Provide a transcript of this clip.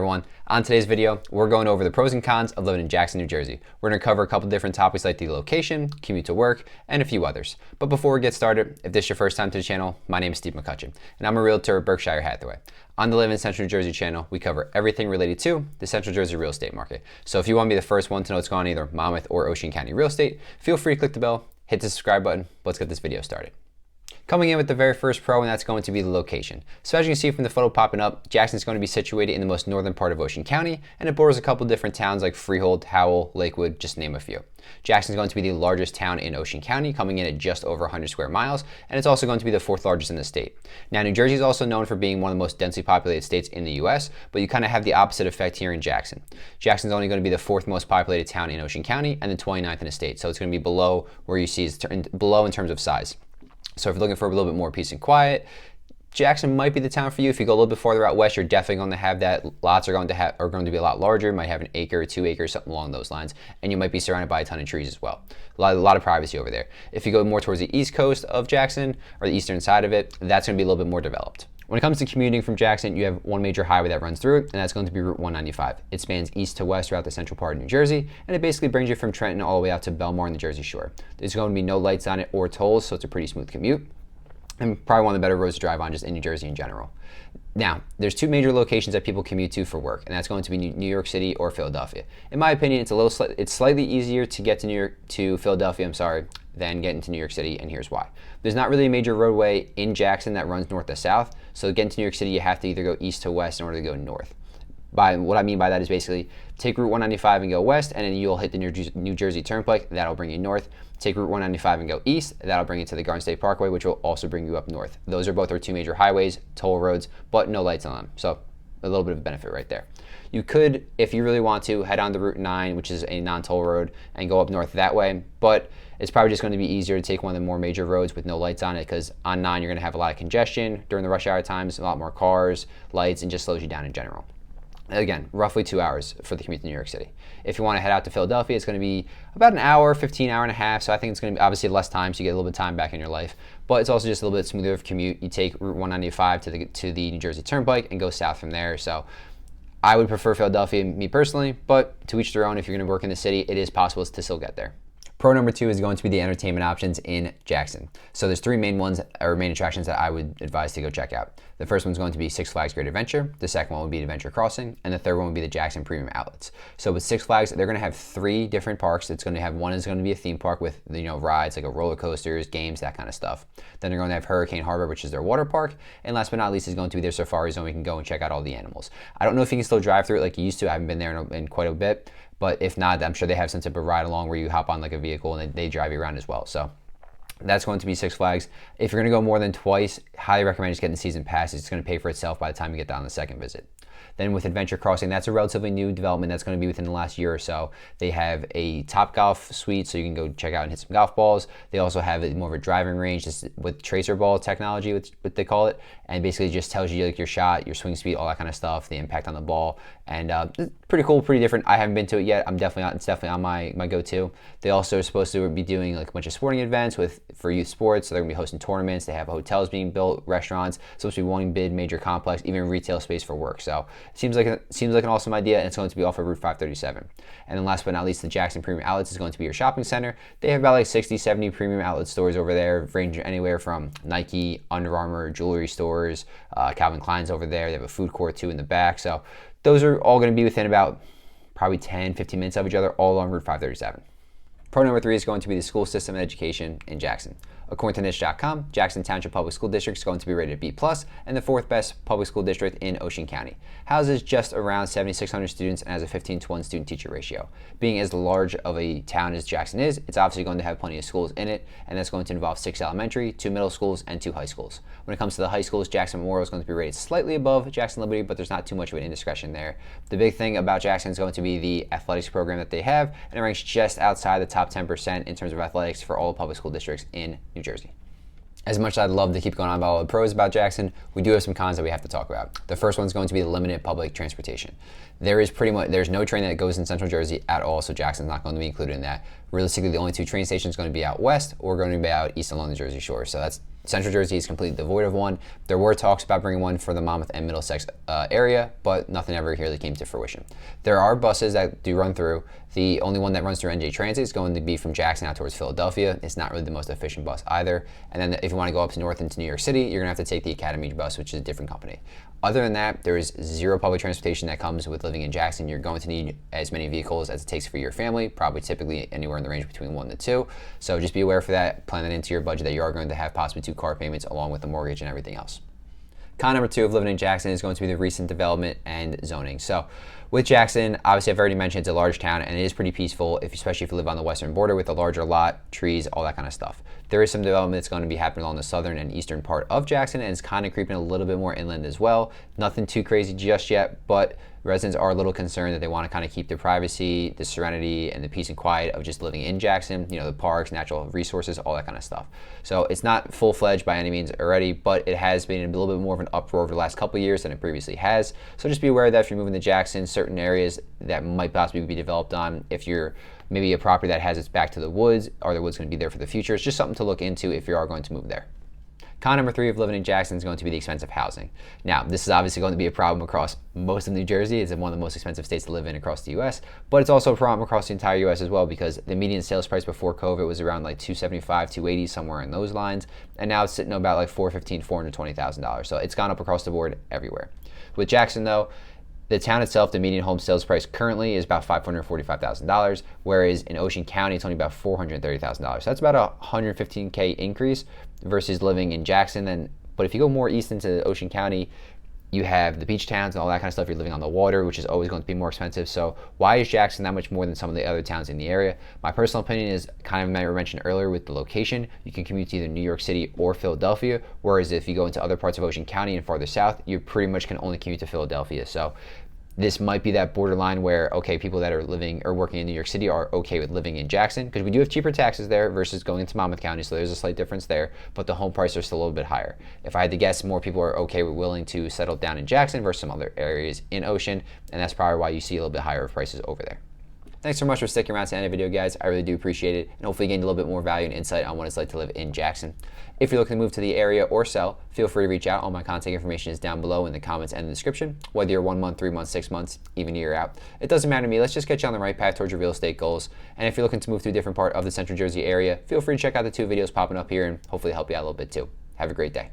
everyone. On today's video, we're going over the pros and cons of living in Jackson, New Jersey. We're going to cover a couple different topics like the location, commute to work, and a few others. But before we get started, if this is your first time to the channel, my name is Steve McCutcheon, and I'm a realtor at Berkshire Hathaway. On the Live in Central New Jersey channel, we cover everything related to the Central Jersey real estate market. So if you want to be the first one to know what's going on in either Monmouth or Ocean County real estate, feel free to click the bell, hit the subscribe button. Let's get this video started. Coming in with the very first pro, and that's going to be the location. So as you can see from the photo popping up, Jackson's going to be situated in the most northern part of Ocean County, and it borders a couple different towns like Freehold, Howell, Lakewood, just to name a few. Jackson's going to be the largest town in Ocean County, coming in at just over 100 square miles, and it's also going to be the fourth largest in the state. Now, New Jersey is also known for being one of the most densely populated states in the US, but you kind of have the opposite effect here in Jackson. Jackson's only going to be the fourth most populated town in Ocean County and the 29th in the state, so it's going to be below where you see is below in terms of size. So if you're looking for a little bit more peace and quiet, Jackson might be the town for you. If you go a little bit farther out west, you're definitely going to have that. Lots are going to be a lot larger. You might have an acre, 2 acres, something along those lines, and you might be surrounded by a ton of trees as well. A lot of privacy over there. If you go more towards the east coast of Jackson or the eastern side of it, that's going to be a little bit more developed. When it comes to commuting from Jackson, you have one major highway that runs through it, and that's going to be Route 195. It spans east to west throughout the central part of New Jersey, and it basically brings you from Trenton all the way out to Belmar on the Jersey Shore. There's going to be no lights on it or tolls, so it's a pretty smooth commute, and probably one of the better roads to drive on just in New Jersey in general. Now, there's two major locations that people commute to for work, and that's going to be New York City or Philadelphia. In my opinion, it's slightly easier to get to Philadelphia, than getting to New York City, and here's why. There's not really a major roadway in Jackson that runs north to south, so getting to New York City, you have to either go east to west in order to go north. What I mean by that is basically take Route 195 and go west, and then you'll hit the New Jersey Turnpike. That'll bring you north. Take Route 195 and go east. That'll bring you to the Garden State Parkway, which will also bring you up north. Those are both our two major highways, toll roads, but no lights on them. So a little bit of benefit right there. You could, if you really want to, head on to Route 9, which is a non-toll road, and go up north that way. But it's probably just going to be easier to take one of the more major roads with no lights on it, because on 9 you're going to have a lot of congestion during the rush hour times, a lot more cars, lights, and just slows you down in general. Again, roughly 2 hours for the commute to New York City. If you want to head out to Philadelphia, it's going to be about an hour, 15 hour and a half. So I think it's going to be obviously less time, so you get a little bit of time back in your life. But it's also just a little bit smoother of a commute. You take Route 195 to the New Jersey Turnpike and go south from there. So I would prefer Philadelphia, me personally, but to each their own. If you're going to work in the city, it is possible to still get there. Pro number 2 is going to be the entertainment options in Jackson. So there's three main attractions that I would advise to go check out. The first one's going to be Six Flags Great Adventure. The second one would be Adventure Crossing, and the third one would be the Jackson Premium Outlets. So with Six Flags, they're going to have 3 different parks. One is going to be a theme park with rides like roller coasters, games, that kind of stuff. Then they're going to have Hurricane Harbor, which is their water park, and last but not least is going to be their safari zone. We can go and check out all the animals. I don't know if you can still drive through it like you used to. I haven't been there in quite a bit. But if not, I'm sure they have some type of ride along where you hop on like a vehicle and they drive you around as well. So that's going to be Six Flags. If you're going to go more than twice, highly recommend just getting the season pass. It's going to pay for itself by the time you get down the second visit. Then with Adventure Crossing, that's a relatively new development that's going to be within the last year or so. They have a Top Golf suite, so you can go check out and hit some golf balls. They also have more of a driving range just with tracer ball technology, what they call it, and basically just tells you like your shot, your swing speed, all that kind of stuff, the impact on the ball, and it's pretty cool, pretty different. I haven't been to it yet. It's definitely on my go-to. They also are supposed to be doing like a bunch of sporting events for youth sports, so they're going to be hosting tournaments. They have hotels being built, restaurants, supposed to be one big major complex, even retail space for work. So seems like an awesome idea, and it's going to be off of Route 537. And then last but not least, the Jackson Premium Outlets is going to be your shopping center. They have about like 60, 70 premium outlet stores over there, ranging anywhere from Nike, Under Armour, jewelry stores, Calvin Klein's over there. They have a food court too in the back. So those are all going to be within about probably 10, 15 minutes of each other, all along Route 537. Pro number 3 is going to be the school system and education in Jackson. According to niche.com, Jackson Township Public School District is going to be rated B+, and the 4th best public school district in Ocean County. Houses just around 7,600 students and has a 15-to-1 student-teacher ratio. Being as large of a town as Jackson is, it's obviously going to have plenty of schools in it, and that's going to involve 6 elementary, 2 middle schools, and 2 high schools. When it comes to the high schools, Jackson Memorial is going to be rated slightly above Jackson Liberty, but there's not too much of an indiscretion there. The big thing about Jackson is going to be the athletics program that they have, and it ranks just outside the top 10% in terms of athletics for all public school districts in New Jersey. As much as I'd love to keep going on about all the pros about Jackson, we do have some cons that we have to talk about. The first one's going to be the limited public transportation. There's no train that goes in Central Jersey at all, so Jackson's not going to be included in that. Realistically, the only 2 train stations are going to be out west or going to be out east along the Jersey Shore, so that's Central Jersey is completely devoid of one. There were talks about bringing one for the Monmouth and Middlesex area, but nothing ever really came to fruition. There are buses that do run through. The only one that runs through NJ Transit is going to be from Jackson out towards Philadelphia. It's not really the most efficient bus either. And then if you want to go up north into New York City, you're going to have to take the Academy bus, which is a different company. Other than that, there is zero public transportation that comes with living in Jackson. You're going to need as many vehicles as it takes for your family, probably typically anywhere in the range between 1 to 2. So just be aware for that. Plan that into your budget that you are going to have possibly 2 car payments along with the mortgage and everything else. Con number 2 of living in Jackson is going to be the recent development and zoning. So with Jackson, obviously I've already mentioned it's a large town and it is pretty peaceful, especially if you live on the western border with a larger lot, trees, all that kind of stuff. There is some development that's going to be happening along the southern and eastern part of Jackson, and it's kind of creeping a little bit more inland as well. Nothing too crazy just yet, but residents are a little concerned that they want to kind of keep their privacy, the serenity, and the peace and quiet of just living in Jackson, you know, the parks, natural resources, all that kind of stuff. So it's not full-fledged by any means already, but it has been a little bit more of an uproar over the last couple of years than it previously has. So just be aware that if you're moving to Jackson, certain areas that might possibly be developed on, if you're maybe a property that has its back to the woods, are the woods going to be there for the future? It's just something to look into if you are going to move there. Con number 3 of living in Jackson is going to be the expensive housing. Now, this is obviously going to be a problem across most of New Jersey. It's one of the most expensive states to live in across the U.S., but it's also a problem across the entire U.S. as well, because the median sales price before COVID was around like $275, $280, somewhere in those lines, and now it's sitting about like $415,000, $420,000. So it's gone up across the board everywhere. With Jackson, though, the town itself, the median home sales price currently is about $545,000, whereas in Ocean County, it's only about $430,000. So that's about a $115K increase versus living in Jackson. But if you go more east into Ocean County, you have the beach towns and all that kind of stuff. You're living on the water, which is always going to be more expensive. So why is Jackson that much more than some of the other towns in the area? My personal opinion is kind of mentioned earlier with the location. You can commute to either New York City or Philadelphia, whereas if you go into other parts of Ocean County and farther south, you pretty much can only commute to Philadelphia. So this might be that borderline where, okay, people that are living or working in New York City are okay with living in Jackson, because we do have cheaper taxes there versus going into Monmouth County, so there's a slight difference there, but the home prices are still a little bit higher. If I had to guess, more people are okay with willing to settle down in Jackson versus some other areas in Ocean, and that's probably why you see a little bit higher prices over there. Thanks so much for sticking around to the end of the video, guys. I really do appreciate it, and hopefully you gained a little bit more value and insight on what it's like to live in Jackson. If you're looking to move to the area or sell, feel free to reach out. All my contact information is down below in the comments and the description, whether you're 1 month, 3 months, 6 months, even a year out. It doesn't matter to me. Let's just get you on the right path towards your real estate goals. And if you're looking to move to a different part of the Central Jersey area, feel free to check out the 2 videos popping up here and hopefully help you out a little bit too. Have a great day.